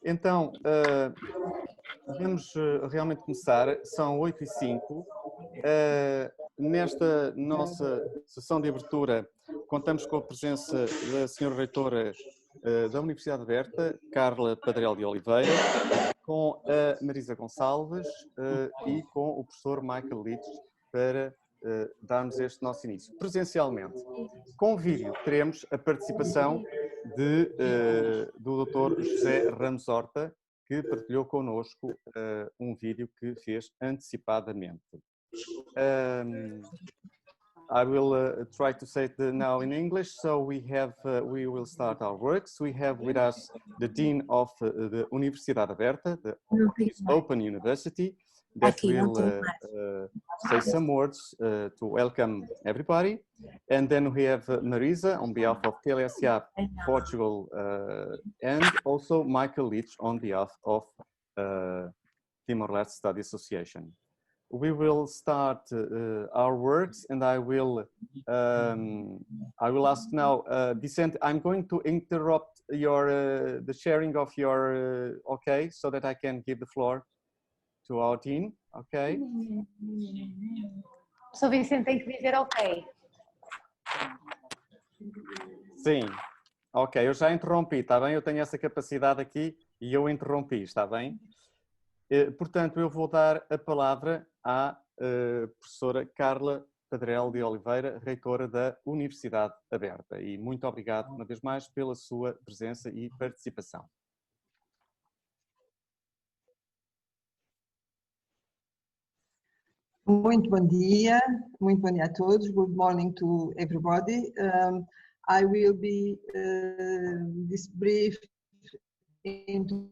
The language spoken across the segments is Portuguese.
Então, vamos realmente começar, são 8h05. Nesta nossa sessão de abertura, contamos com a presença da Sra. Reitora da Universidade Aberta, Carla Padrel de Oliveira, com a Marisa Gonçalves e com o professor Michael Leach para darmos este nosso início. Presencialmente, com vídeo, teremos a participação do Dr. José Ramos Horta, que partilhou connosco um vídeo que fez antecipadamente. I will try to say it now in English. So we will start our works. We have with us the Dean of the Universidade Aberta, the Open University, that will say some words to welcome everybody. And then we have Marisa on behalf of TLSA Portugal and also Michael Leach on behalf of Timor-Leste Study Association. We will start our works, and I will ask now, Vicente, I'm going to interrupt your the sharing of your okay, so that I can give the floor to our team, okay? Sou Vicente, tem que dizer ok. Sim, ok, eu já interrompi, está bem? Eu tenho essa capacidade aqui e eu interrompi, está bem? Portanto, eu vou dar a palavra à professora Carla Padrel de Oliveira, reitora da Universidade Aberta. E muito obrigado, uma vez mais, pela sua presença e participação. Muito bom dia a todos. Good morning to everybody. I will be, this brief introduction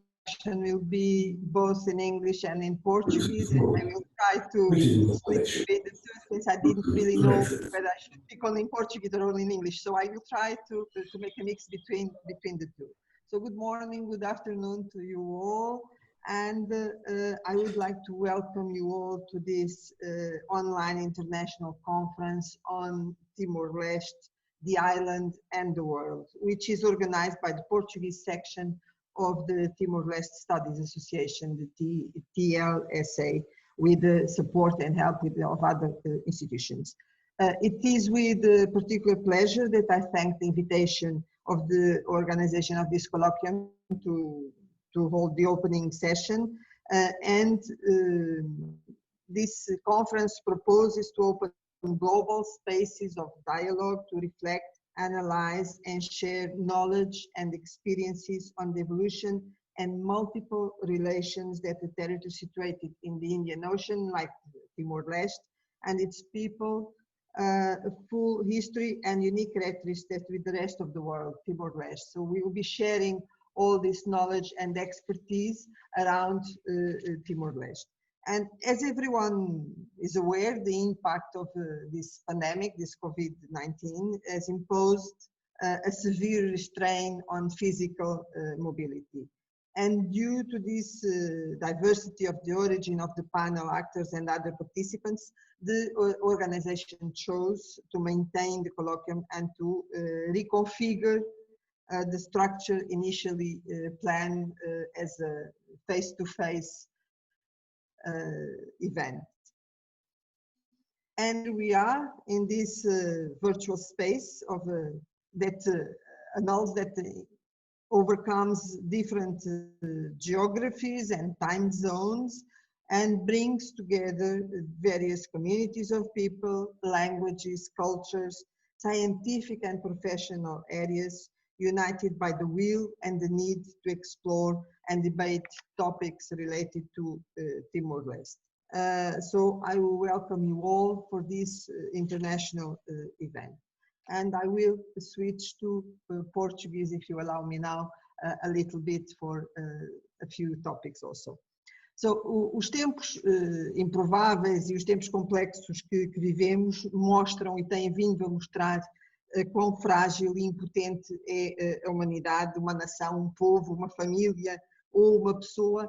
will be both in English and in Portuguese, and I will try to split between the two since I didn't really know whether I should speak only in Portuguese or only in English. So I will try to make a mix between the two. So good morning, good afternoon to you all. And I would like to welcome you all to this online international conference on Timor-Leste, the island and the world, which is organized by the Portuguese section of the Timor-Leste Studies Association, the TLSA, with the support and help of other institutions. It is with particular pleasure that I thank the invitation of the organization of this colloquium to hold the opening session. This conference proposes to open global spaces of dialogue to reflect, analyze, and share knowledge and experiences on the evolution and multiple relations that the territory situated in the Indian Ocean, like Timor-Leste, and its people, full history and unique characteristics with the rest of the world, Timor-Leste. So we will be sharing all this knowledge and expertise around Timor-Leste. And as everyone is aware, the impact of this pandemic, this COVID-19, has imposed a severe restraint on physical mobility. And due to this diversity of the origin of the panel actors and other participants, the organization chose to maintain the colloquium and to reconfigure the structure initially planned as a face-to-face event. And we are in this virtual space of that annuls that overcomes different geographies and time zones and brings together various communities of people, languages, cultures, scientific and professional areas, united by the will and the need to explore and debate topics related to Timor-Leste. So I will welcome you all for this international event. And I will switch to Portuguese, if you allow me now, a little bit for a few topics also. So, os tempos improváveis e os tempos complexos que vivemos mostram e têm vindo a mostrar quão frágil e impotente é a humanidade, uma nação, um povo, uma família ou uma pessoa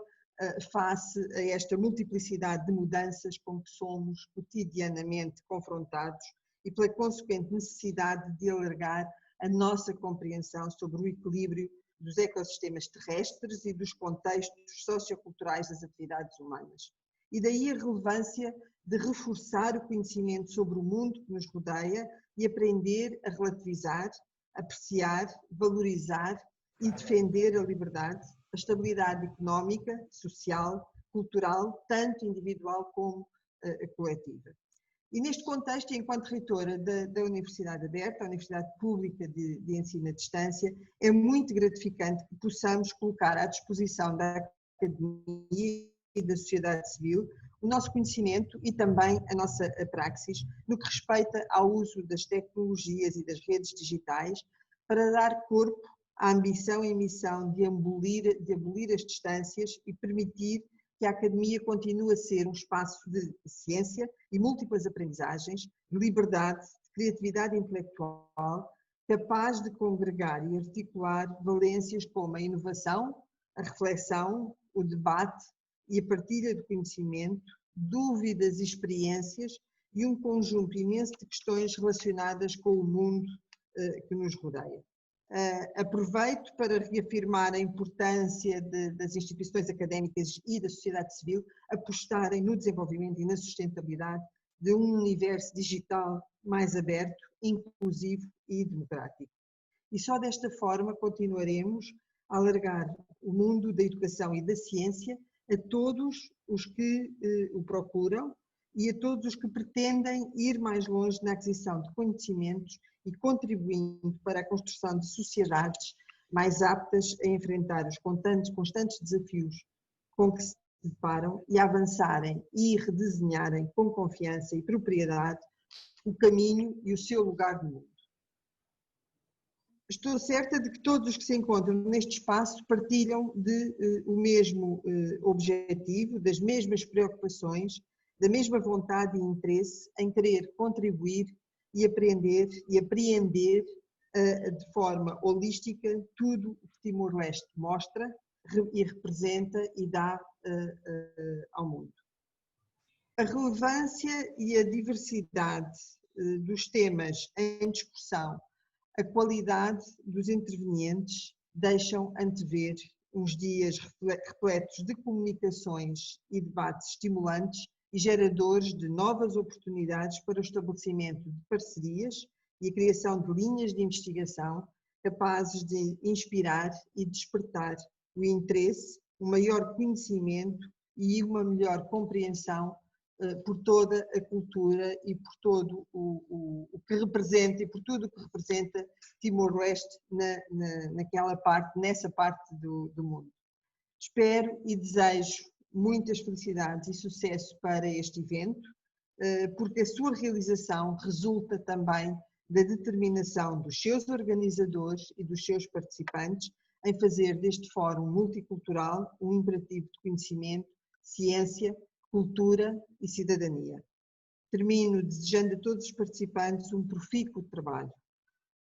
face a esta multiplicidade de mudanças com que somos cotidianamente confrontados e pela consequente necessidade de alargar a nossa compreensão sobre o equilíbrio dos ecossistemas terrestres e dos contextos socioculturais das atividades humanas. E daí a relevância de reforçar o conhecimento sobre o mundo que nos rodeia e aprender a relativizar, apreciar, valorizar e defender a liberdade, a estabilidade económica, social, cultural, tanto individual como coletiva. E neste contexto, enquanto reitora da Universidade Aberta, a Universidade Pública de Ensino à Distância, é muito gratificante que possamos colocar à disposição da academia e da sociedade civil o nosso conhecimento e também a nossa praxis no que respeita ao uso das tecnologias e das redes digitais para dar corpo à ambição e missão de abolir as distâncias e permitir que a academia continue a ser um espaço de ciência e múltiplas aprendizagens, de liberdade, de criatividade intelectual, capaz de congregar e articular valências como a inovação, a reflexão, o debate e a partilha de conhecimento, dúvidas e experiências e um conjunto imenso de questões relacionadas com o mundo que nos rodeia. Aproveito para reafirmar a importância das instituições académicas e da sociedade civil apostarem no desenvolvimento e na sustentabilidade de um universo digital mais aberto, inclusivo e democrático. E só desta forma continuaremos a alargar o mundo da educação e da ciência a todos os que o procuram e a todos os que pretendem ir mais longe na aquisição de conhecimentos e contribuindo para a construção de sociedades mais aptas a enfrentar os constantes desafios com que se deparam e a avançarem e redesenharem com confiança e propriedade o caminho e o seu lugar no mundo. Estou certa de que todos os que se encontram neste espaço partilham o mesmo objetivo, das mesmas preocupações, da mesma vontade e interesse em querer contribuir e aprender e apreender de forma holística tudo o que Timor-Leste mostra e representa e dá ao mundo. A relevância e a diversidade dos temas em discussão, a qualidade dos intervenientes deixam antever uns dias repletos de comunicações e debates estimulantes e geradores de novas oportunidades para o estabelecimento de parcerias e a criação de linhas de investigação capazes de inspirar e despertar o interesse, o maior conhecimento e uma melhor compreensão por toda a cultura e por todo o que representa e por tudo o que representa Timor-Leste nessa parte do mundo. Espero e desejo muitas felicidades e sucesso para este evento, porque a sua realização resulta também da determinação dos seus organizadores e dos seus participantes em fazer deste fórum multicultural um imperativo de conhecimento, ciência, cultura e cidadania. Termino desejando a todos os participantes um profícuo trabalho.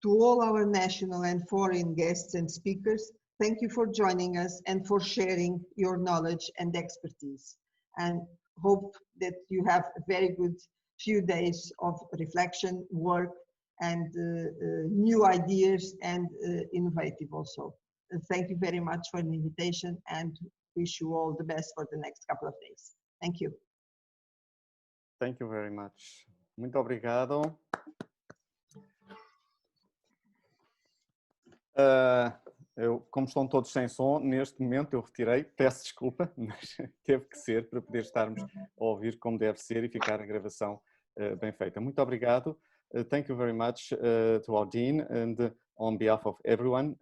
To all our national and foreign guests and speakers, thank you for joining us and for sharing your knowledge and expertise. And hope that you have a very good few days of reflection, work, and new ideas and innovative also. Thank you very much for the invitation and wish you all the best for the next couple of days. Thank you. Thank you very much. Muito obrigado. Como estão todos sem som, neste momento eu retirei, peço desculpa, mas teve que ser para poder estarmos a ouvir como deve ser e ficar a gravação bem feita. Muito obrigado. Thank you very much to our Dean and on behalf of everyone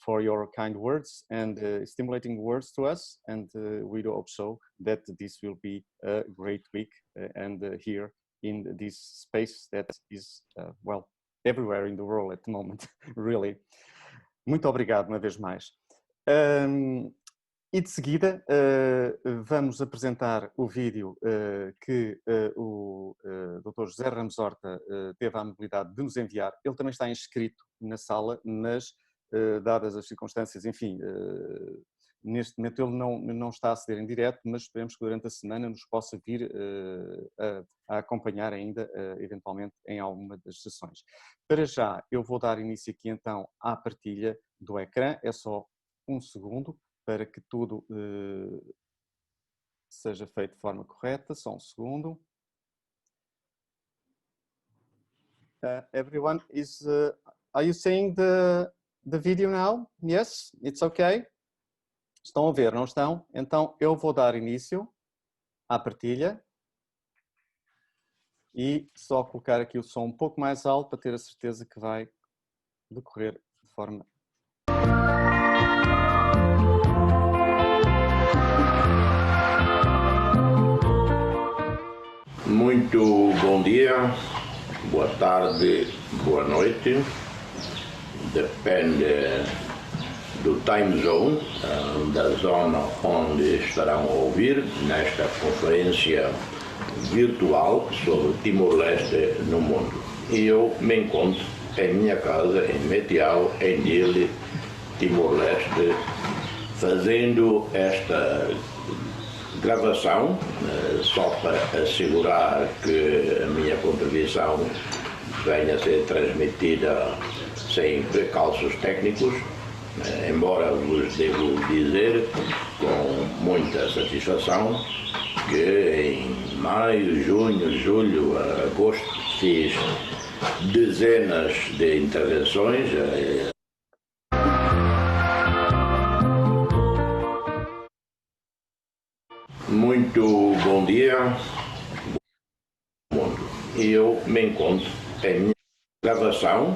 for your kind words and stimulating words to us, and we do hope so that this will be a great week and here in this space that is, well, everywhere in the world at the moment, really. Muito obrigado uma vez mais. E de seguida vamos apresentar o vídeo que o Dr. José Ramos Horta teve a amabilidade de nos enviar. Ele também está inscrito na sala, mas dadas as circunstâncias, enfim, neste momento ele não está a aceder em direto, mas esperemos que durante a semana nos possa vir a acompanhar ainda, eventualmente, em alguma das sessões. Para já, eu vou dar início aqui então à partilha do ecrã. É só um segundo para que tudo seja feito de forma correta. Só um segundo. Everyone is... are you seeing the video now? Yes, it's okay. Estão a ver, não estão? Então eu vou dar início à partilha e só colocar aqui o som um pouco mais alto para ter a certeza que vai decorrer de forma... Muito bom dia, boa tarde, boa noite. Depende do time zone, da zona onde estarão a ouvir nesta conferência virtual sobre Timor-Leste no mundo. E eu me encontro em minha casa, em Metiau, em Dili, Timor-Leste, fazendo esta gravação, só para assegurar que a minha contribuição venha a ser transmitida sem precalços técnicos, embora vos devo dizer com muita satisfação que em maio, junho, julho, agosto fiz dezenas de intervenções. Muito bom dia, mundo. E eu me encontro em minha gravação,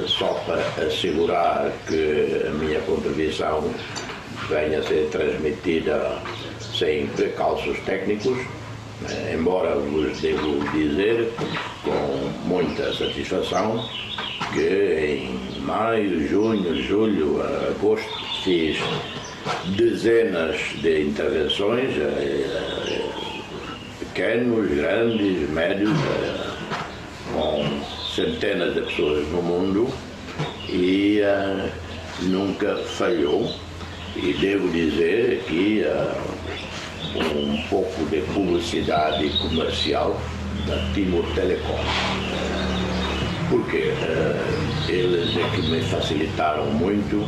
só para assegurar que a minha contribuição venha a ser transmitida sem precalços técnicos, embora vos devo dizer com muita satisfação que em maio, junho, julho, agosto fiz dezenas de intervenções, pequenos, grandes, médios, com centenas de pessoas no mundo e nunca falhou. E devo dizer aqui um pouco de publicidade comercial da Timor Telecom, porque eles é que me facilitaram muito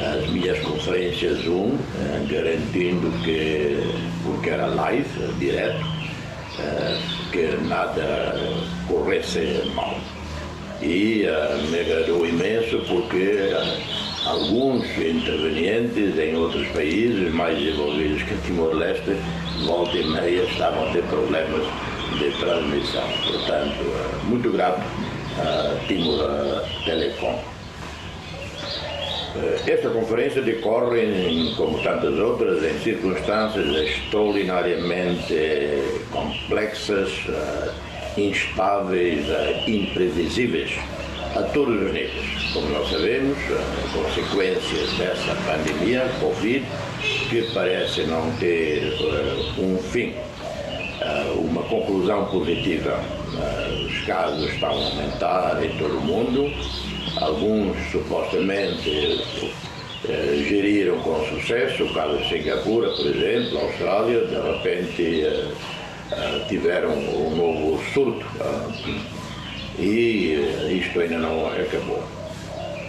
as minhas conferências Zoom, garantindo que, porque era live, direto, que nada corresse mal. E me agradou imenso porque alguns intervenientes em outros países mais desenvolvidos que Timor-Leste, volta e meia, estavam a ter problemas de transmissão. Portanto, muito grato a Timor Telecom. Esta conferência decorre, como tantas outras, em circunstâncias extraordinariamente complexas, instáveis, imprevisíveis, a todos os níveis. Como nós sabemos, consequências dessa pandemia, Covid, que parece não ter um fim, uma conclusão positiva. Os casos estão a aumentar em todo o mundo. Alguns supostamente geriram com sucesso, o caso de Singapura, por exemplo, a Austrália, de repente tiveram um novo surto e isto ainda não acabou.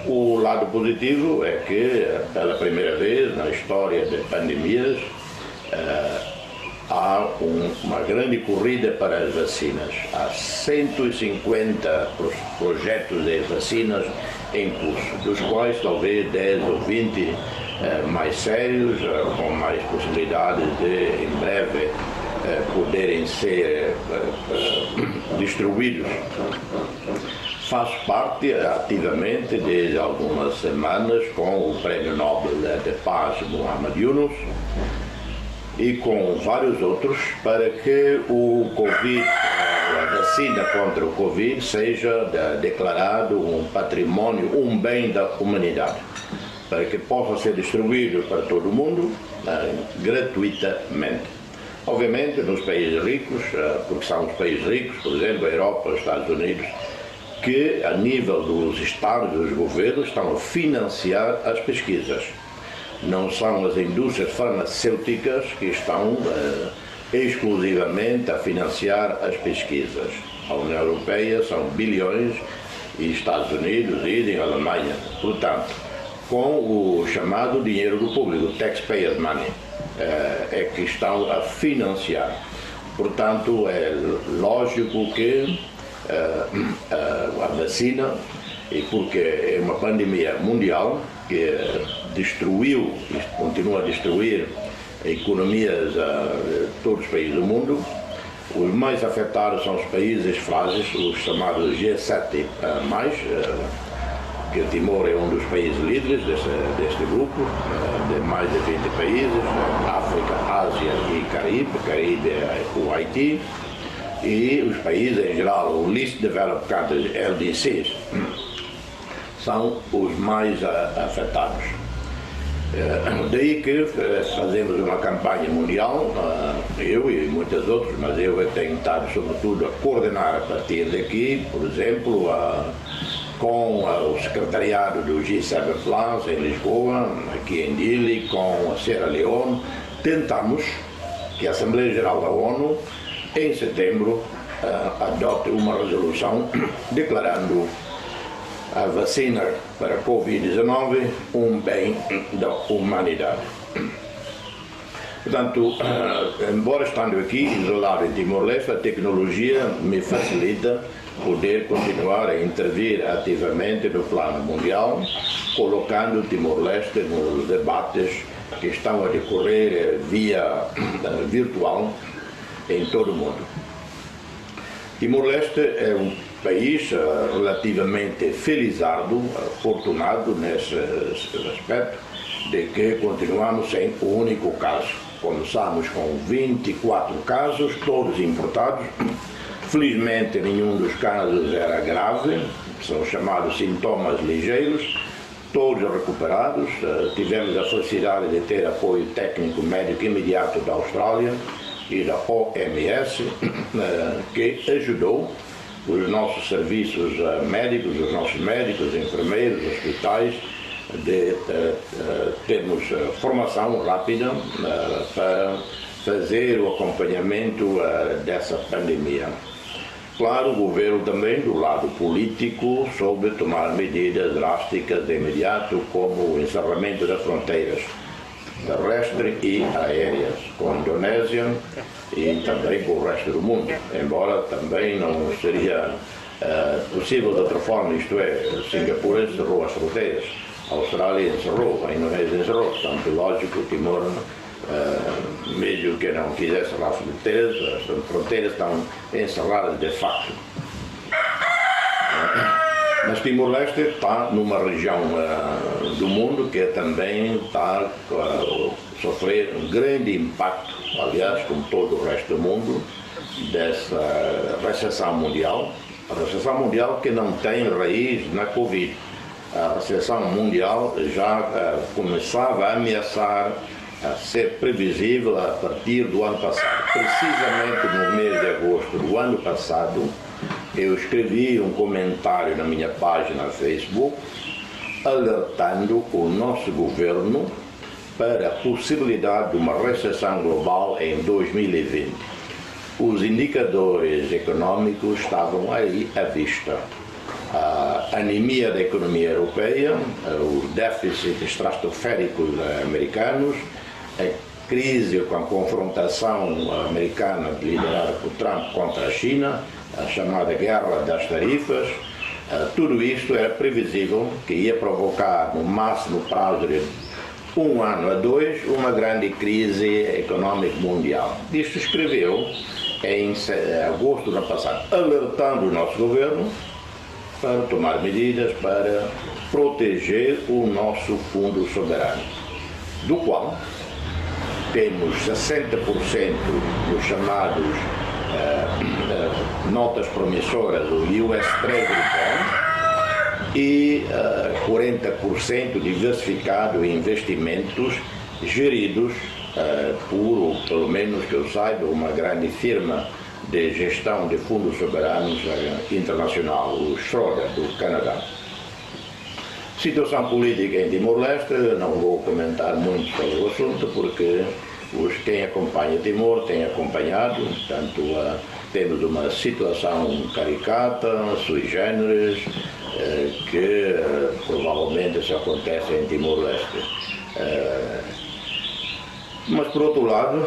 O lado positivo é que, pela primeira vez na história de pandemias, há uma grande corrida para as vacinas. Há 150 projetos de vacinas em curso, dos quais talvez 10 ou 20 mais sérios, com mais possibilidades de, em breve, poderem ser distribuídos. Faço parte ativamente desde algumas semanas com o Prémio Nobel de Paz Muhammad Yunus e com vários outros para que o Covid, a vacina contra o Covid, seja declarado um patrimônio, um bem da humanidade, para que possa ser distribuído para todo o mundo gratuitamente. Obviamente nos países ricos, porque são os países ricos, por exemplo, a Europa, os Estados Unidos, que a nível dos estados, dos governos, estão a financiar as pesquisas. Não são as indústrias farmacêuticas que estão exclusivamente a financiar as pesquisas. A União Europeia são bilhões e Estados Unidos e em Alemanha. Portanto, com o chamado dinheiro do público, taxpayers money, é que estão a financiar. Portanto, é lógico que a vacina, e porque é uma pandemia mundial que destruiu e continua a destruir economias de todos os países do mundo, os mais afetados são os países frágeis, os chamados G7+, que Timor é um dos países líderes deste grupo, de mais de 20 países, África, Ásia e Caribe. Caribe é o Haiti, e os países em geral, o Least Developed Countries, LDCs, são os mais afetados. Daí que fazemos uma campanha mundial, eu e muitos outros, mas eu tenho estado sobretudo a coordenar a partir daqui, por exemplo, com o secretariado do G7 Plus em Lisboa, aqui em Dili, com a Sierra Leone. Tentamos que a Assembleia Geral da ONU, em setembro, adote uma resolução declarando a vacina para a Covid-19 um bem da humanidade. Portanto, embora estando aqui isolado em Timor-Leste, a tecnologia me facilita poder continuar a intervir ativamente no plano mundial, colocando Timor-Leste nos debates que estão a decorrer via virtual em todo o mundo. Timor-Leste é um país relativamente felizardo, afortunado nesse aspecto, de que continuamos sem o único caso. Começamos com 24 casos, todos importados. Felizmente nenhum dos casos era grave, são chamados sintomas ligeiros, todos recuperados. Tivemos a felicidade de ter apoio técnico médico imediato da Austrália e da OMS, que ajudou os nossos serviços médicos, os nossos médicos, enfermeiros, hospitais, de termos formação rápida para fazer o acompanhamento dessa pandemia. Claro, o governo também, do lado político, soube tomar medidas drásticas de imediato, como o encerramento das fronteiras terrestres e aéreas com a Indonésia e também com o resto do mundo, embora também não seria possível de outra forma, isto é, Singapura encerrou as fronteiras, a Austrália encerrou, a Indonésia encerrou, portanto, lógico, Timor, mesmo que não quisesse cerrar as fronteiras estão encerradas de facto. Mas Timor-Leste está numa região do mundo que também está a sofrer um grande impacto, aliás, como todo o resto do mundo, dessa recessão mundial. A recessão mundial que não tem raiz na Covid. A recessão mundial já começava a ameaçar a ser previsível a partir do ano passado. Precisamente no mês de agosto do ano passado, eu escrevi um comentário na minha página no Facebook alertando o nosso governo para a possibilidade de uma recessão global em 2020. Os indicadores econômicos estavam aí à vista. A anemia da economia europeia, os déficits estratosféricos americanos, a crise com a confrontação americana liderada por Trump contra a China, a chamada guerra das tarifas, tudo isto era previsível que ia provocar no máximo prazo de 1 ano a 2 uma grande crise econômica mundial. Isto escreveu em agosto do ano passado, alertando o nosso governo para tomar medidas para proteger o nosso fundo soberano, do qual temos 60% dos chamados notas promissoras, o US Treasury Bond, e 40% diversificado em investimentos geridos por, pelo menos que eu saiba, uma grande firma de gestão de fundos soberanos internacional, o Schroeder, do Canadá. Situação política em Timor-Leste, não vou comentar muito sobre o assunto, porque quem acompanha Timor tem acompanhado, tanto temos uma situação caricata, sui generis, que provavelmente se acontece em Timor-Leste. Mas, por outro lado,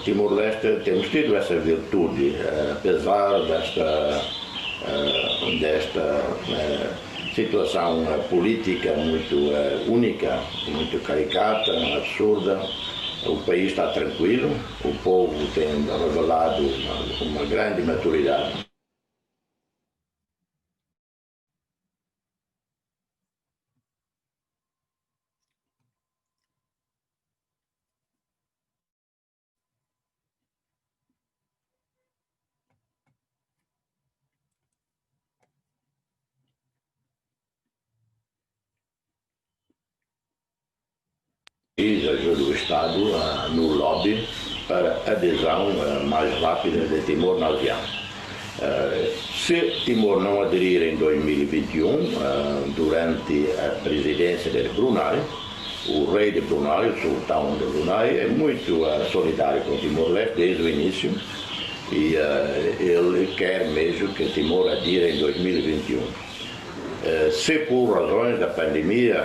Timor-Leste temos tido essa virtude, apesar desta situação política muito única, muito caricata, absurda. O país está tranquilo, o povo tem revelado uma grande maturidade. E ajuda o Estado no lobby para a adesão mais rápida de Timor na ASEAN. Se Timor não aderir em 2021, durante a presidência de Brunei, o rei de Brunei, o sultão de Brunei, é muito solidário com Timor-Leste desde o início e ele quer mesmo que Timor adira em 2021. Se por razões da pandemia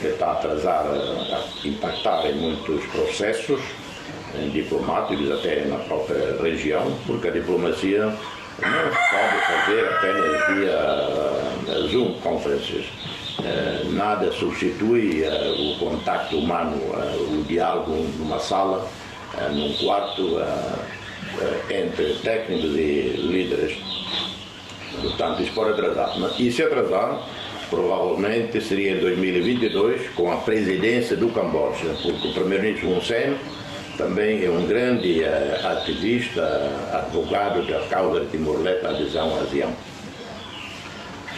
que está a atrasar, a impactar em muitos processos diplomáticos até na própria região, porque a diplomacia não pode fazer apenas via Zoom conferences. Nada substitui o contacto humano, o diálogo numa sala, num quarto, entre técnicos e líderes. Portanto, isso pode atrasar. E se atrasar, provavelmente seria em 2022, com a presidência do Camboja, porque o primeiro-ministro Hun Sen também é um grande ativista, advogado da causa de Timor-Leste, a adesão à ASEAN.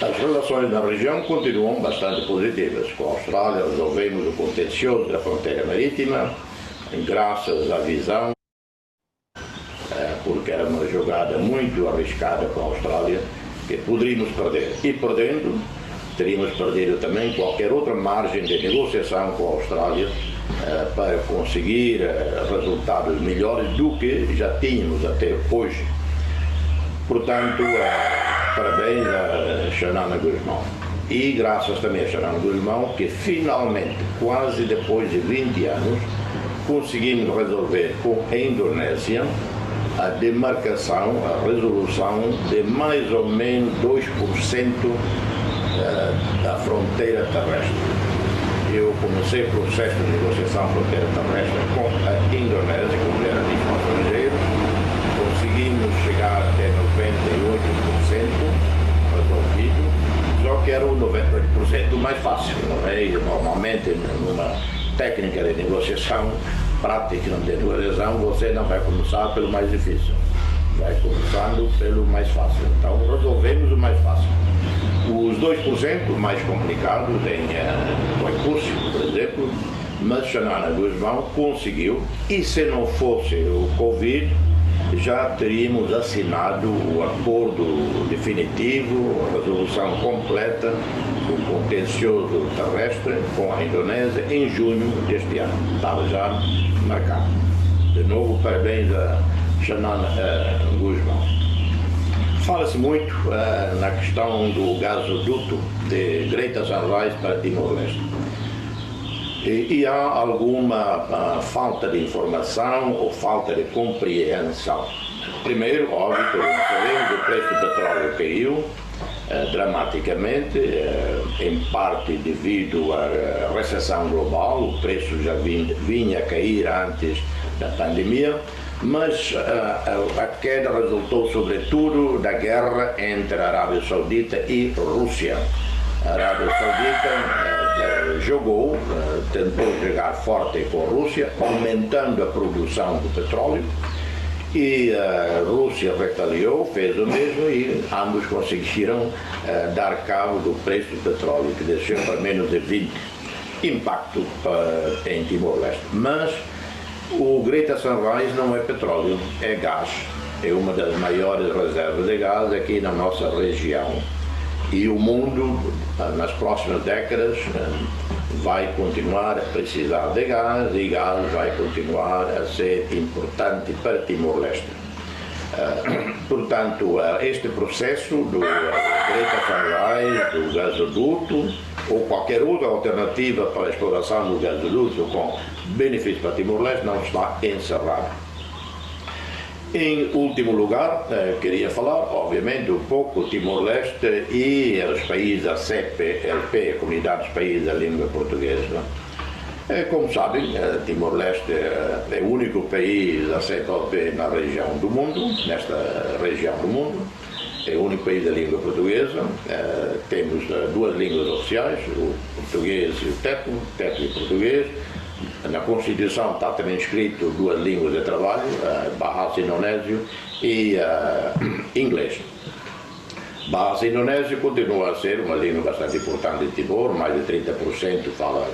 As relações na região continuam bastante positivas. Com a Austrália resolvemos o contencioso da fronteira marítima, graças à visão, porque era uma jogada muito arriscada com a Austrália, que poderíamos perder. E perdendo, teríamos perdido também qualquer outra margem de negociação com a Austrália para conseguir resultados melhores do que já tínhamos até hoje. Portanto, parabéns a Xanana Guzmão. E graças também a Xanana Guzmão, que finalmente, quase depois de 20 anos, conseguimos resolver com a Indonésia a demarcação, a resolução de mais ou menos 2% da fronteira terrestre. Eu comecei o processo de negociação fronteira terrestre com a Indonésia, com o jornalismo estrangeiro. Conseguimos chegar até 98% resolvido, só que era o 98% mais fácil. Não é? E normalmente, numa técnica de negociação prática de negociação, você não vai começar pelo mais difícil, vai começando pelo mais fácil. Então resolvemos o mais fácil. Os 2% mais complicados em Coicúcio, por exemplo, mas Xanana Guzmão conseguiu, e se não fosse o Covid, já teríamos assinado o acordo definitivo, a resolução completa do contencioso terrestre com a Indonésia em junho deste ano. Estava já marcado. De novo, parabéns a Xanana Guzmão. Fala-se muito na questão do gasoduto de Greater Sunrise para Timor-Leste. E há alguma falta de informação ou falta de compreensão. Primeiro, óbvio, que sabemos que o preço do petróleo caiu dramaticamente, em parte devido à recessão global. O preço já vinha a cair antes da pandemia, mas a queda resultou sobretudo da guerra entre a Arábia Saudita e Rússia. A Arábia Saudita jogou, tentou jogar forte com a Rússia, aumentando a produção do petróleo, e a Rússia retaliou, fez o mesmo, e ambos conseguiram dar cabo do preço do petróleo, que desceu para menos de 20. Impacto em Timor-Leste. Mas o Greater Sunrise não é petróleo, é gás. É uma das maiores reservas de gás aqui na nossa região. E o mundo, nas próximas décadas, vai continuar a precisar de gás, e gás vai continuar a ser importante para Timor-Leste. Portanto, este processo do direito a sunrise, do gasoduto ou qualquer outra alternativa para a exploração do gasoduto com benefício para Timor-Leste não está encerrado. Em último lugar, queria falar, obviamente, um pouco Timor-Leste e os países da CPLP, a Comunidade dos Países da Língua Portuguesa. Como sabem, Timor-Leste é o único país da CPLP na região do mundo, nesta região do mundo. É o único país da língua portuguesa. Temos duas línguas oficiais, o português e o teto e o português. Na Constituição está também escrito duas línguas de trabalho, Bahasa Indonésio e inglês. Bahasa Indonésio continua a ser uma língua bastante importante em Timor, mais de 30% fala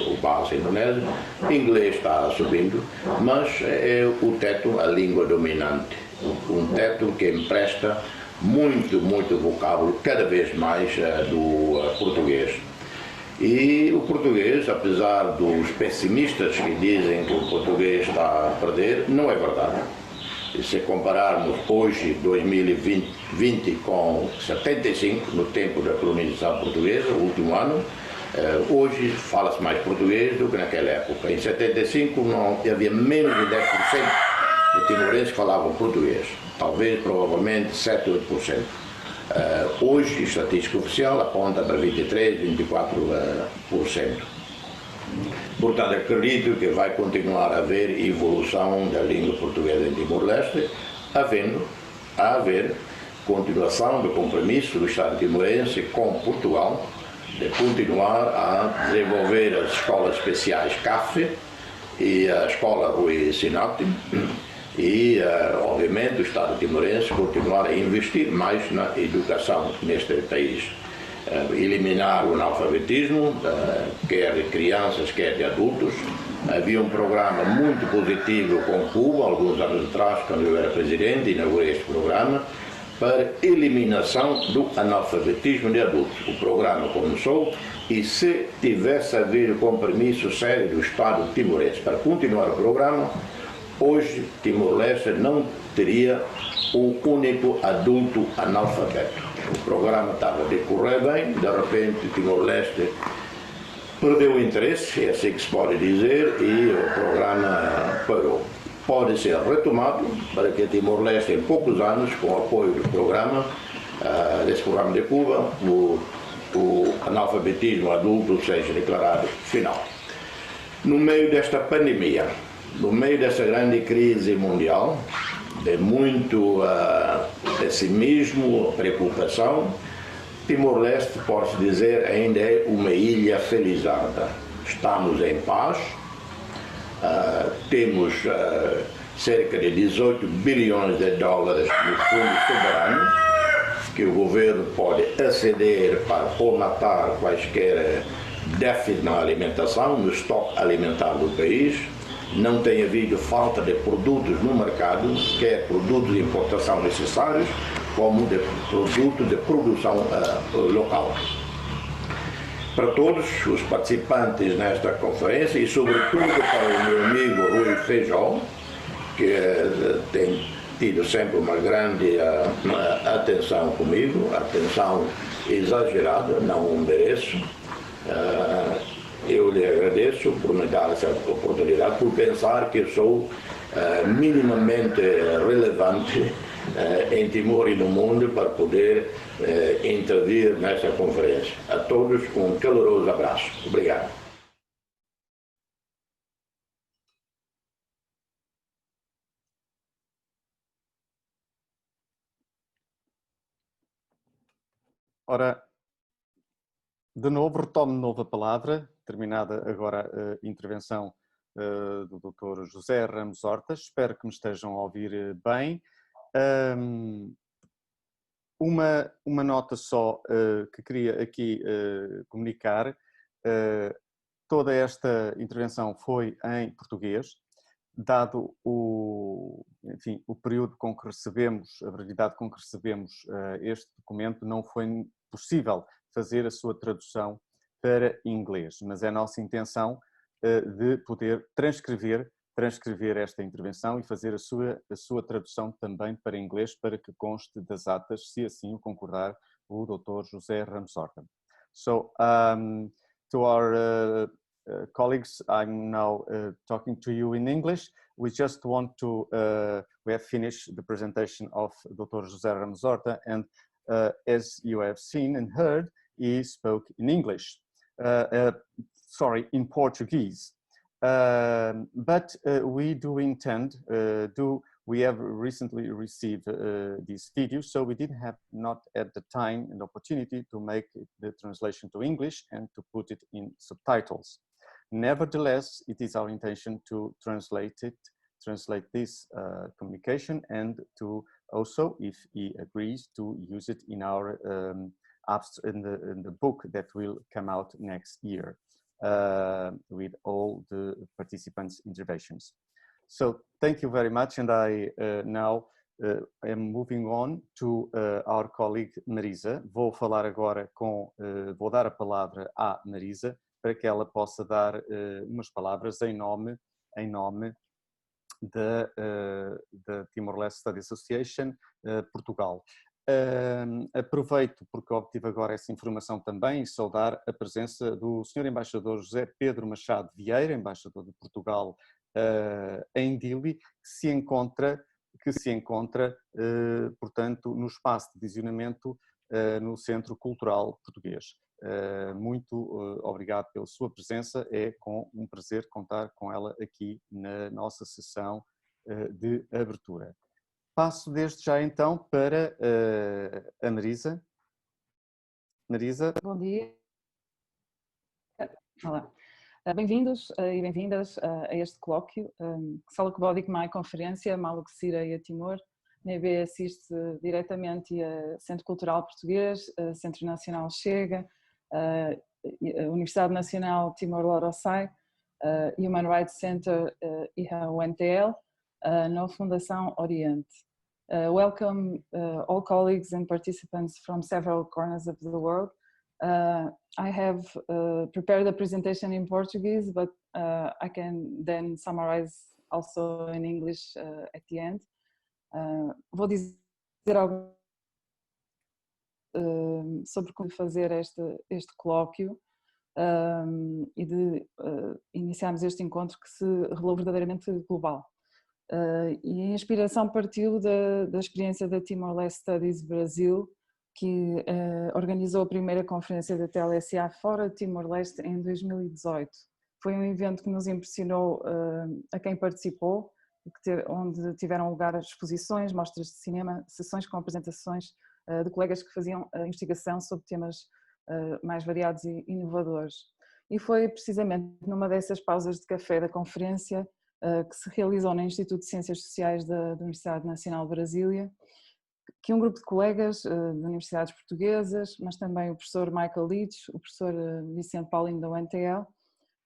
o Bahasa Indonésio. Inglês está subindo, mas é o teto a língua dominante. Um teto que empresta muito vocábulo, cada vez mais do português. E o português, apesar dos pessimistas que dizem que o português está a perder, não é verdade. E se compararmos hoje, 2020, com 75, no tempo da colonização portuguesa, o último ano, hoje fala-se mais português do que naquela época. Em 75 não havia menos de 10% de timorenses que falavam português, talvez, provavelmente, 7 ou 8%. Hoje, a estatística oficial aponta para 23%, 24%. Portanto, acredito que vai continuar a haver evolução da língua portuguesa em Timor-Leste, a haver continuação do compromisso do Estado timorense com Portugal, de continuar a desenvolver as escolas especiais CAF e a escola Rui Sinote, e, obviamente, o Estado timorense continuar a investir mais na educação neste país. Eliminar o analfabetismo, quer de crianças, quer de adultos. Havia um programa muito positivo com Cuba, alguns anos atrás, quando eu era presidente, inaugurei este programa, para eliminação do analfabetismo de adultos. O programa começou e, se tivesse havido compromisso sério do Estado timorense para continuar o programa, hoje Timor-Leste não teria um único adulto analfabeto. O programa estava a decorrer bem, de repente Timor-Leste perdeu o interesse, é assim que se pode dizer, e o programa parou. Pode ser retomado para que Timor-Leste, em poucos anos, com o apoio do programa, desse programa de Cuba, o analfabetismo adulto seja declarado final. No meio desta pandemia, no meio dessa grande crise mundial, de muito pessimismo, preocupação, Timor-Leste, pode-se dizer, ainda é uma ilha felizarda. Estamos em paz, temos cerca de 18 bilhões de dólares no fundo soberano, que o governo pode aceder para colmatar quaisquer déficits na alimentação, no estoque alimentar do país. Não tem havido falta de produtos no mercado, quer produtos de importação necessários, como de produtos de produção local. Para todos os participantes nesta conferência e, sobretudo, para o meu amigo Rui Feijó, que tem tido sempre uma grande atenção comigo, atenção exagerada, não mereço. Eu lhe agradeço por me dar essa oportunidade, por pensar que eu sou minimamente relevante em Timor e no mundo para poder intervir nesta conferência. A todos um caloroso abraço. Obrigado. Ora, de novo, retomo de novo a palavra, terminada agora a intervenção do Dr. José Ramos Hortas. Espero que me estejam a ouvir bem. Uma nota só que queria aqui comunicar. Toda esta intervenção foi em português, dado o período com que recebemos, a brevidade com que recebemos este documento, não foi possível fazer a sua tradução para inglês, mas é nossa intenção de poder transcrever transcrever esta intervenção e fazer a sua tradução também para inglês, para que conste das atas, se assim o concordar o Dr. José Ramos Horta. So, to our colleagues, I'm now talking to you in English. We just want to, we have finished the presentation of Dr. José Ramos Horta, and as you have seen and heard, he spoke in English, sorry, in Portuguese. But we do intend, we have recently received these videos, so we didn't have not at the time and opportunity to make the translation to English and to put it in subtitles. Nevertheless, it is our intention to translate this communication, and to also, if he agrees, to use it in our in the book that will come out next year with all the participants' interventions. So thank you very much, and I now am moving on to our colleague Marisa. Vou falar agora vou dar a palavra à Marisa para que ela possa dar umas palavras em nome da Timor-Leste Study Association Portugal. Aproveito, porque obtive agora essa informação também, e saudar a presença do Sr. Embaixador José Pedro Machado Vieira, embaixador de Portugal em Dili, que se encontra, portanto, no espaço de visionamento no Centro Cultural Português. Muito obrigado pela sua presença, é com um prazer contar com ela aqui na nossa sessão de abertura. Passo desde já então para a Marisa. Marisa. Bom dia. Olá. Bem-vindos e bem-vindas a este colóquio. Sala Kubódik Mai Conferência, Maluk Sira e a Timor. NEB assiste diretamente a Centro Cultural Português, Centro Nacional Chega, a Universidade Nacional Timor-Leste, Human Rights Center e a UNTL, na Fundação Oriente. Welcome all colleagues and participants from several corners of the world. I have prepared a presentation in Portuguese, but I can then summarize also in English at the end. Vou dizer algo sobre como fazer este colóquio e de iniciarmos este encontro que se revelou verdadeiramente global. E a inspiração partiu da experiência da Timor-Leste Studies Brasil, que organizou a primeira conferência da TLSA fora de Timor-Leste em 2018. Foi um evento que nos impressionou a quem participou, onde tiveram lugar exposições, mostras de cinema, sessões com apresentações de colegas que faziam investigação sobre temas mais variados e inovadores. E foi precisamente numa dessas pausas de café da conferência que se realizou no Instituto de Ciências Sociais da Universidade Nacional de Brasília, que um grupo de colegas de universidades portuguesas, mas também o professor Michael Leach, o professor Vicente Paulinho da UNTL,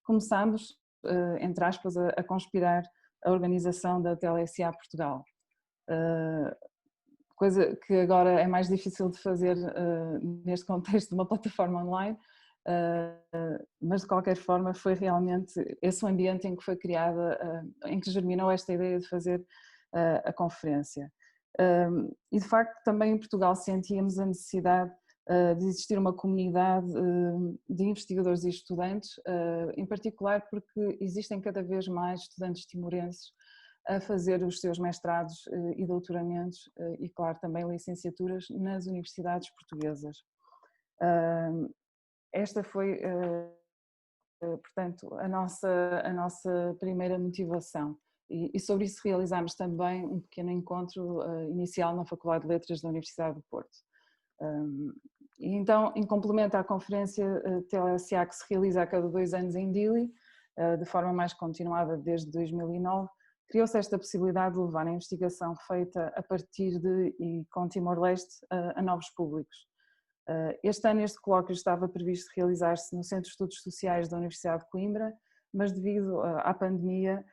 começámos, entre aspas, a conspirar a organização da TLSA Portugal. Coisa que agora é mais difícil de fazer neste contexto de uma plataforma online, mas de qualquer forma foi realmente esse o ambiente em que foi criada, em que germinou esta ideia de fazer a conferência. E de facto também em Portugal sentíamos a necessidade de existir uma comunidade de investigadores e estudantes, em particular porque existem cada vez mais estudantes timorenses a fazer os seus mestrados e doutoramentos e claro também licenciaturas nas universidades portuguesas. Esta foi, portanto, a nossa primeira motivação. E sobre isso realizámos também um pequeno encontro inicial na Faculdade de Letras da Universidade do Porto. E então, em complemento à conferência TLSA que se realiza a cada 2 anos em Dili, de forma mais continuada desde 2009, criou-se esta possibilidade de levar a investigação feita a partir de e com Timor-Leste a novos públicos. Este ano este colóquio estava previsto realizar-se no Centro de Estudos Sociais da Universidade de Coimbra, mas devido à pandemia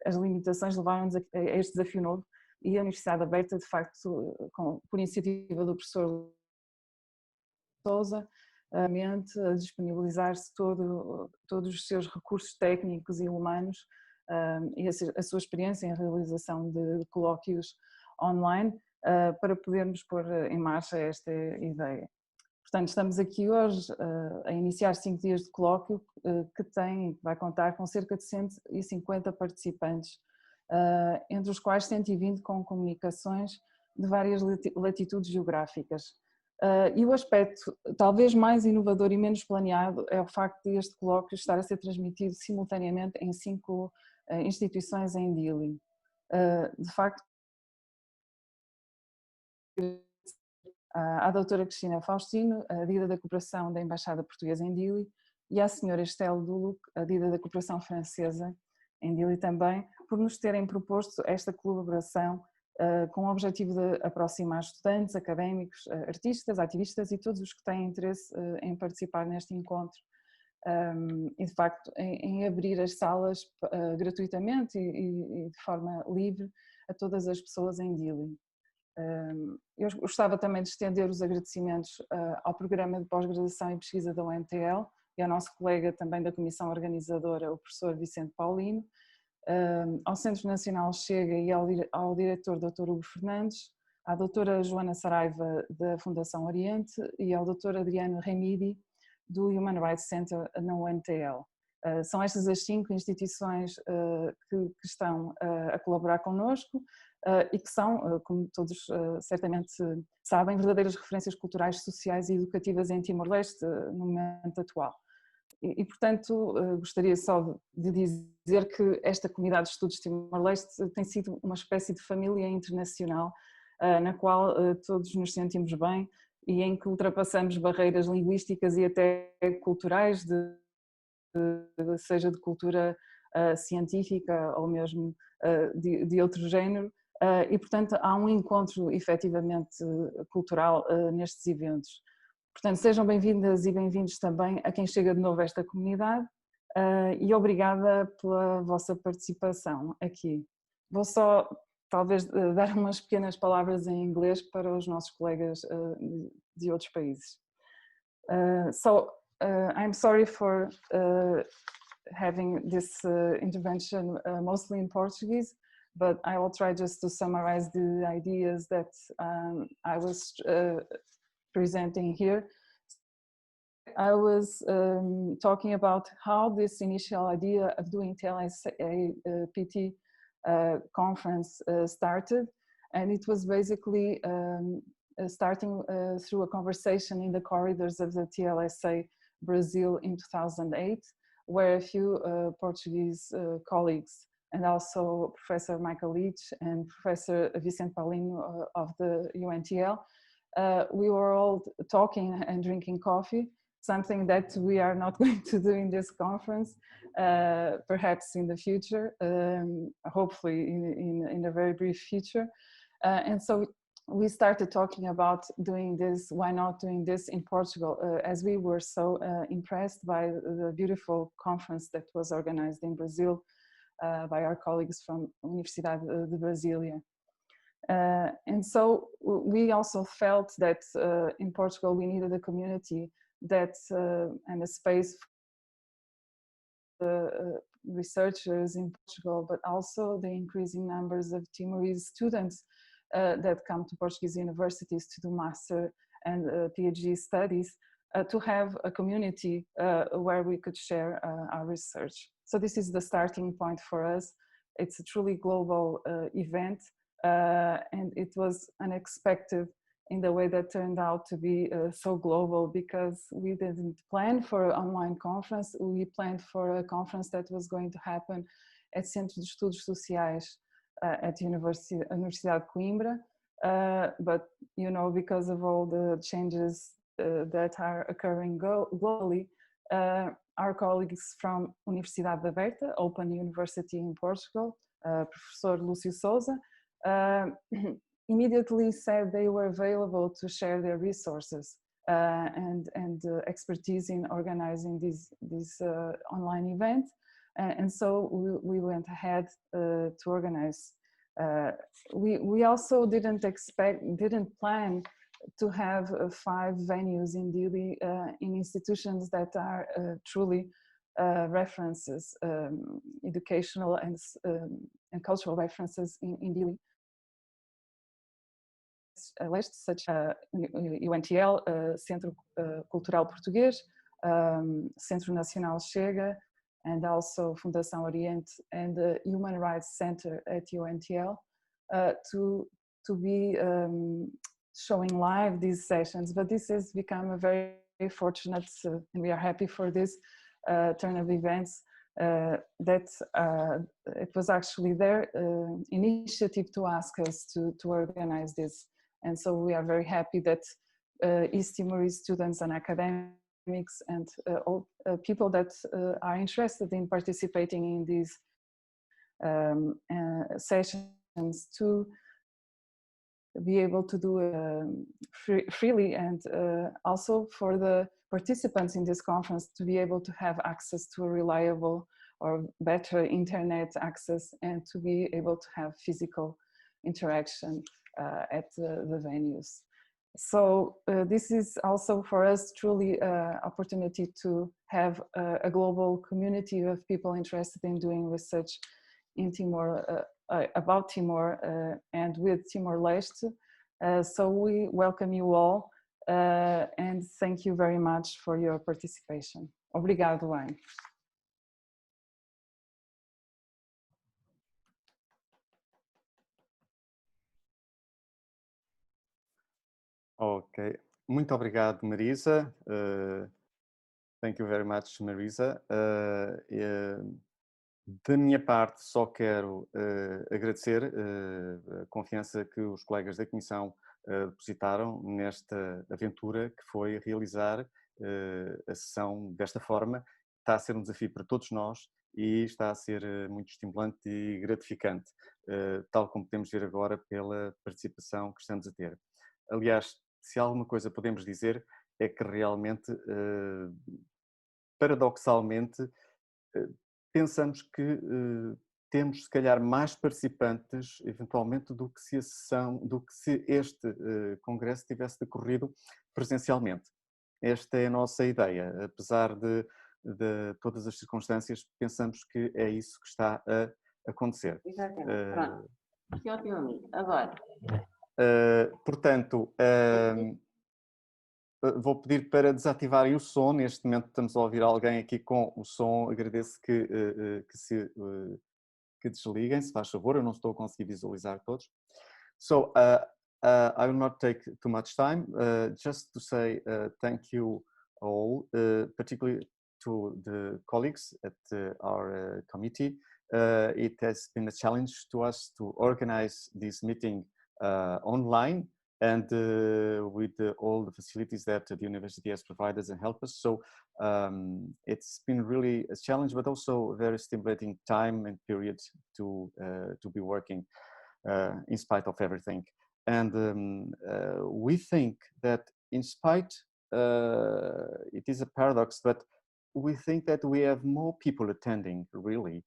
as limitações levaram-nos a este desafio novo e a Universidade Aberta, de facto, por iniciativa do professor Sousa, a disponibilizar-se todos os seus recursos técnicos e humanos e a sua experiência em realização de colóquios online para podermos pôr em marcha esta ideia. Portanto, estamos aqui hoje a iniciar 5 dias de colóquio que vai contar com cerca de 150 participantes, entre os quais 120 com comunicações de várias latitudes geográficas. E o aspecto talvez mais inovador e menos planeado é o facto de este colóquio estar a ser transmitido simultaneamente em 5 instituições em Dili. De facto, à doutora Cristina Faustino, a Dida da Cooperação da Embaixada Portuguesa em Dili, e à senhora Estelle Duluc, a Dida da Cooperação Francesa em Dili também, por nos terem proposto esta colaboração com o objetivo de aproximar estudantes, académicos, artistas, ativistas e todos os que têm interesse em participar neste encontro. E de facto em abrir as salas gratuitamente e de forma livre a todas as pessoas em Dili. Eu gostava também de estender os agradecimentos ao Programa de Pós-Graduação e Pesquisa da UMTL e ao nosso colega também da Comissão Organizadora, o professor Vicente Paulino, ao Centro Nacional Chega e ao diretor Dr. Hugo Fernandes, à doutora Joana Saraiva da Fundação Oriente e ao Dr. Adriano Remidi do Human Rights Center na UMTL. São estas as 5 instituições que estão a colaborar connosco e que são, como todos certamente sabem, verdadeiras referências culturais, sociais e educativas em Timor-Leste no momento atual. E portanto, gostaria só de dizer que esta comunidade de estudos de Timor-Leste tem sido uma espécie de família internacional na qual todos nos sentimos bem e em que ultrapassamos barreiras linguísticas e até culturais, seja de cultura científica ou mesmo de outro género, e portanto há um encontro efetivamente cultural nestes eventos. Portanto, sejam bem-vindas e bem-vindos também a quem chega de novo a esta comunidade e obrigada pela vossa participação aqui. Vou só talvez dar umas pequenas palavras em inglês para os nossos colegas de outros países. I'm sorry for having this intervention mostly in Portuguese, but I will try just to summarize the ideas that I was presenting here. I was talking about how this initial idea of doing TLSA-PT conference started, and it was basically starting through a conversation in the corridors of the TLSA Brazil in 2008, where a few Portuguese colleagues and also Professor Michael Leach and Professor Vicente Paulino of the UNTL, we were all talking and drinking coffee, something that we are not going to do in this conference, perhaps in the future, hopefully in a very brief future. And so we started talking about doing this, why not doing this in Portugal, as we were so impressed by the beautiful conference that was organized in Brazil by our colleagues from Universidade de Brasília. And so we also felt that in Portugal we needed a community that and a space for researchers in Portugal, but also the increasing numbers of Timorese students that come to Portuguese universities to do master and PhD studies, to have a community where we could share our research. So this is the starting point for us. It's a truly global event, and it was unexpected in the way that turned out to be so global, because we didn't plan for an online conference. We planned for a conference that was going to happen at Centro de Estudos Sociais at Universidade de Coimbra, but you know, because of all the changes that are occurring globally, our colleagues from Universidade Aberta, Open University in Portugal, Professor Lúcio Souza, immediately said they were available to share their resources and expertise in organizing this online event. And so we went ahead to organize. We also didn't plan to have 5 venues in Dili in institutions that are truly references, educational and cultural references in Dili. Such as UNTL, Centro Cultural Português, Centro Nacional Chega, and also Fundação Oriente and the Human Rights Center at UNTL to be showing live these sessions. But this has become a very fortunate, and we are happy for this turn of events, that it was actually their initiative to ask us to organize this. And so we are very happy that East Timorese students and academics and all people that are interested in participating in these sessions to be able to do freely, and also for the participants in this conference to be able to have access to a reliable or better internet access, and to be able to have physical interaction at the venues. So this is also for us truly an opportunity to have a global community of people interested in doing research in Timor, about Timor and with Timor-Leste. So we welcome you all and thank you very much for your participation. Obrigado, Wayne. Ok, muito obrigado, Marisa. Thank you very much, Marisa. Da minha parte, só quero agradecer a confiança que os colegas da Comissão depositaram nesta aventura que foi realizar a sessão desta forma. Está a ser um desafio para todos nós e está a ser muito estimulante e gratificante, tal como podemos ver agora pela participação que estamos a ter. Aliás, se alguma coisa podemos dizer é que realmente, paradoxalmente, pensamos que temos se calhar mais participantes eventualmente do que se este congresso tivesse decorrido presencialmente. Esta é a nossa ideia, apesar de todas as circunstâncias, pensamos que é isso que está a acontecer. Exatamente, pronto. Que ótimo, amigo. Agora. Portanto, vou pedir para desativarem o som. Neste momento estamos a ouvir alguém aqui com o som. Agradeço que desliguem, se faz favor. Eu não estou a conseguir visualizar todos. So, I will not take too much time. Just to say thank you all, particularly to the colleagues at our committee. It has been a challenge to us to organize this meeting online and with all the facilities that the university has provided and helped us. So it's been really a challenge, but also a very stimulating time and period to be working in spite of everything. And we think that in spite, it is a paradox, but we think that we have more people attending, really.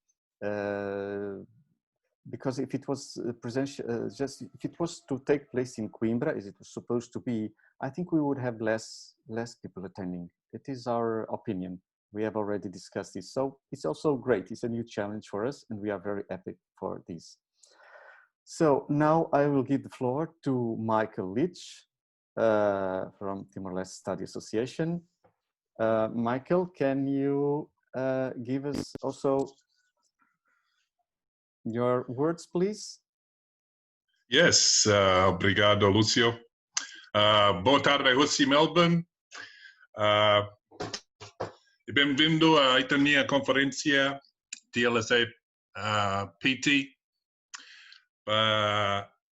Because if it was if it was to take place in Coimbra, as it was supposed to be, I think we would have less people attending. It is our opinion. We have already discussed this. So it's also great. It's a new challenge for us, and we are very happy for this. So now I will give the floor to Michael Leach from Timor-Leste Study Association. Michael, can you give us also your words, please? Yes, obrigado, Lúcio. Boa tarde, Rússia, Melbourne. Bem-vindo à minha conferência TLSA PT.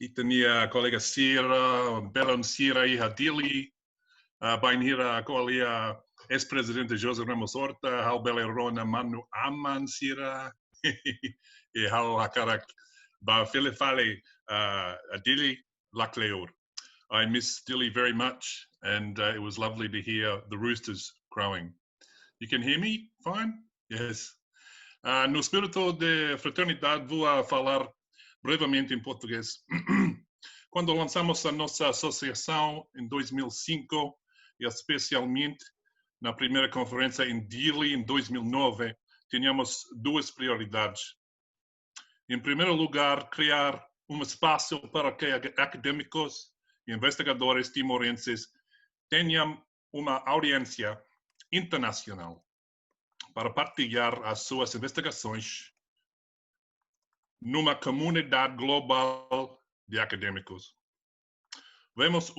E minha colega Sira, Belon Sira e Hadili. Bem-vinda a ex-presidente José Ramos Horta, Hal Belerona Manu Aman Sira. E Hal Hakarak Ba Filifale Dili Lakleur. I miss Dili very much, and it was lovely to hear the roosters crowing. You can hear me fine? Yes. No espírito de fraternidade, vou falar brevemente em português. quando lançamos a nossa associação em 2005, e especialmente na primeira conferência em Dili, em 2009, tínhamos duas prioridades. Em primeiro lugar, criar um espaço para que acadêmicos e investigadores timorenses tenham uma audiência internacional para partilhar as suas investigações numa comunidade global de acadêmicos. Vemos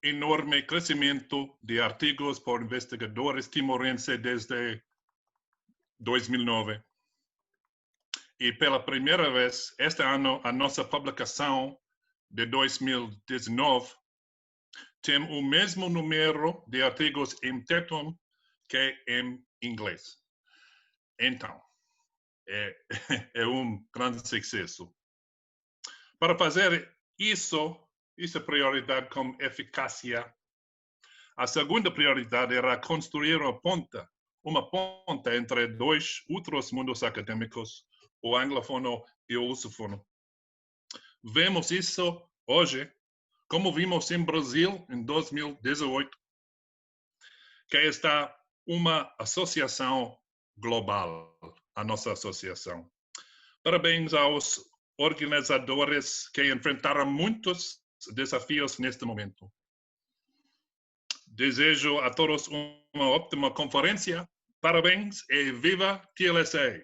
enorme crescimento de artigos por investigadores timorenses desde 2009. E pela primeira vez, este ano, a nossa publicação de 2019 tem o mesmo número de artigos em Tetum que em inglês. Então, é um grande sucesso. Para fazer isso, essa prioridade com eficácia. A segunda prioridade era construir uma ponte entre dois outros mundos acadêmicos, o anglofono e o lusofono. Vemos isso hoje, como vimos em Brasil em 2018, que está uma associação global, a nossa associação. Parabéns aos organizadores que enfrentaram muitos desafios neste momento. Desejo a todos uma ótima conferência. Parabéns e viva TLSA!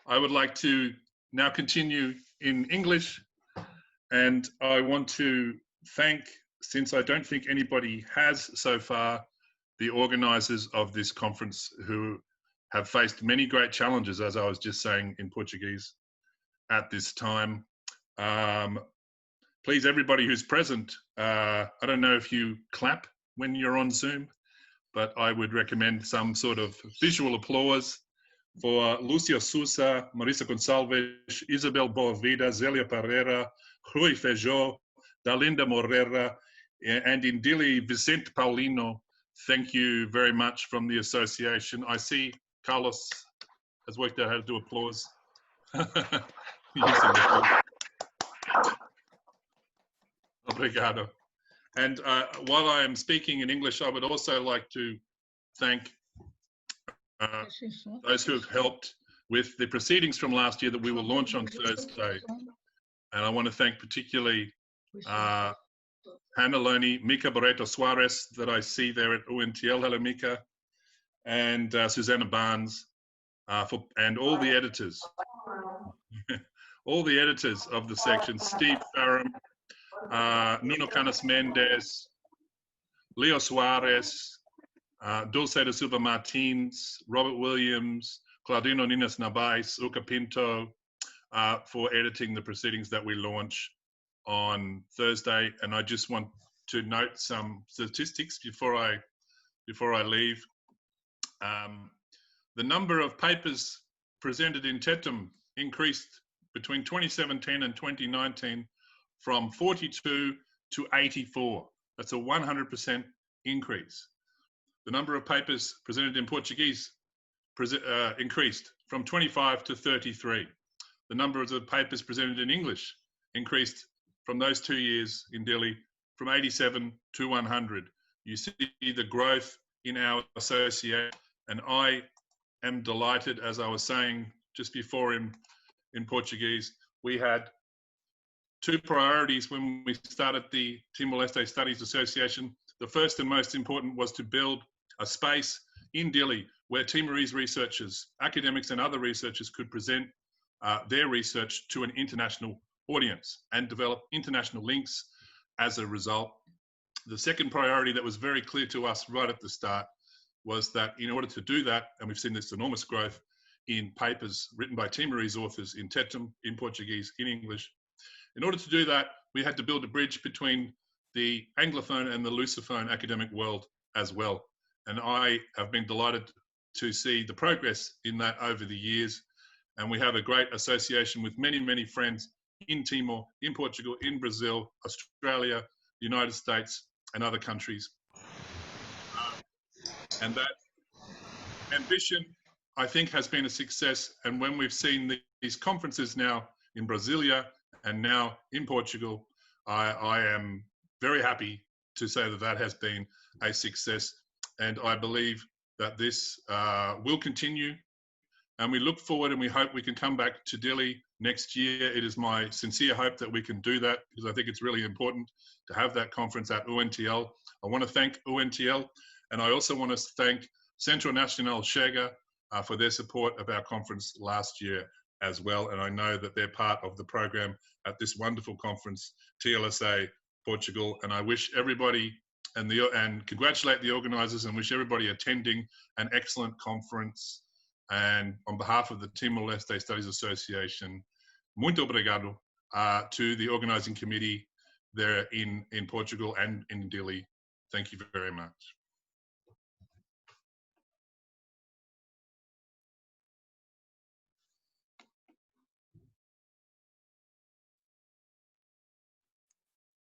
I would like to now continue in English, and I want to thank, since I don't think anybody has so far, the organizers of this conference who have faced many great challenges, as I was just saying in Portuguese, at this time. Please, everybody who's present, I don't know if you clap when you're on Zoom, but I would recommend some sort of visual applause for Lucio Sousa, Marisa Gonçalves, Isabel Boavida, Zélia Pereira, Rui Feijó, Dalinda Moreira, and in Dili, Vicente Paulino. Thank you very much from the association. I see Carlos has worked out how to do applause. Obrigado. And while I am speaking in English, I would also like to thank those who have helped with the proceedings from last year that we will launch on Thursday. And I want to thank particularly Hannah Loney, Mika Barreto Suarez that I see there at UNTL. Hello, Mika. And Susanna Barnes, and all the editors. All the editors of the section, Steve Farram, Nuno Canas Mendes, Leo Suarez, Dulce de Silva Martins, Robert Williams, Claudino Ninas Nabais, Uca Pinto, for editing the proceedings that we launch on Thursday. And I just want to note some statistics before I leave. The number of papers presented in Tetum increased between 2017 and 2019 from 42 to 84. That's a 100% increase. The number of papers presented in Portuguese increased from 25 to 33. The number of the papers presented in English increased from those 2 years in Delhi from 87 to 100. You see the growth in our association, and I am delighted, as I was saying just before in Portuguese, we had two priorities when we started the Timor-Leste Studies Association. The first and most important was to build a space in Dili where Timorese researchers, academics and other researchers could present their research to an international audience and develop international links as a result. The second priority that was very clear to us right at the start was that in order to do that, and we've seen this enormous growth in papers written by Timorese authors in Tetum, in Portuguese, in English, in order to do that, we had to build a bridge between the Anglophone and the Lusophone academic world as well. And I have been delighted to see the progress in that over the years. And we have a great association with many, many friends in Timor, in Portugal, in Brazil, Australia, the United States, and other countries. And that ambition, I think, has been a success. And when we've seen these conferences now in Brasilia and now in Portugal. I am very happy to say that that has been a success, and I believe that this will continue, and we look forward and we hope we can come back to Dili next year. It is my sincere hope that we can do that, because I think it's really important to have that conference at UNTL. I want to thank UNTL, and I also want to thank Centro Nacional Chega for their support of our conference last year as well, and I know that they're part of the program at this wonderful conference, TLSA Portugal, and I wish everybody and congratulate the organisers and wish everybody attending an excellent conference. And on behalf of the Timor-Leste Studies Association, muito obrigado to the organising committee there in Portugal and in Dili. Thank you very much.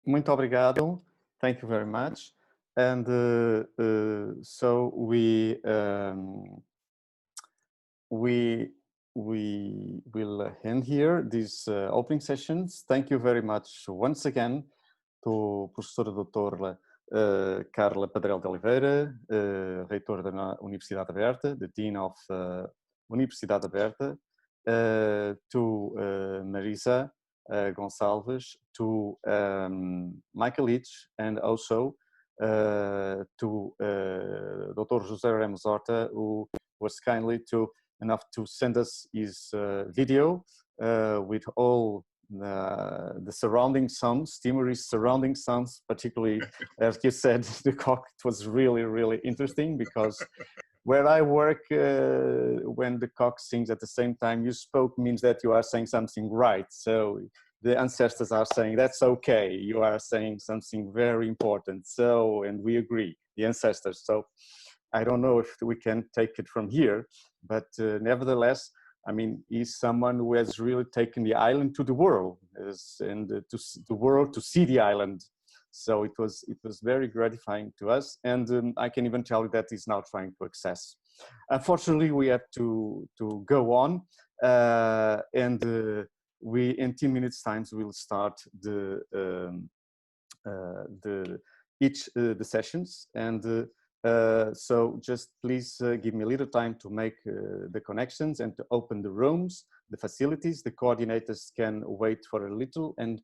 Muito obrigado. Thank you very much. And so we will end here these opening sessions. Thank you very much once again to professora doutora Carla Padrel de Oliveira, reitora da Universidade Aberta, the Dean of Universidade Aberta, to Marisa Gonçalves, to Michael Leach, and also to Dr. José Ramos Horta, who was kindly enough to send us his video with all the surrounding sounds, Timorese surrounding sounds, particularly, as you said, the cock. It was really, really interesting, because where I work, when the cock sings at the same time you spoke, means that you are saying something right. So the ancestors are saying, that's okay, you are saying something very important. So, and we agree, the ancestors. So I don't know if we can take it from here, but nevertheless, I mean, he's someone who has really taken the island to the world, and to the world to see the island. So it was very gratifying to us, and I can even tell you that he's now trying to access. Unfortunately, we have to go on, and we in 10 minutes times will start the sessions, and so just please give me a little time to make the connections and to open the rooms, the facilities. The coordinators can wait for a little and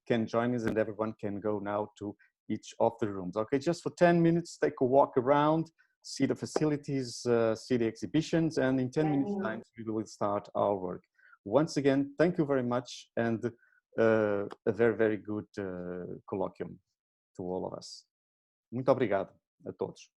can join us, and everyone can go now to each of the rooms. Okay, just for 10 minutes, take a walk around, see the facilities, see the exhibitions, and in 10 minutes time we will start our work. Once again, thank you very much, and a very, very good colloquium to all of us. Muito obrigado a todos.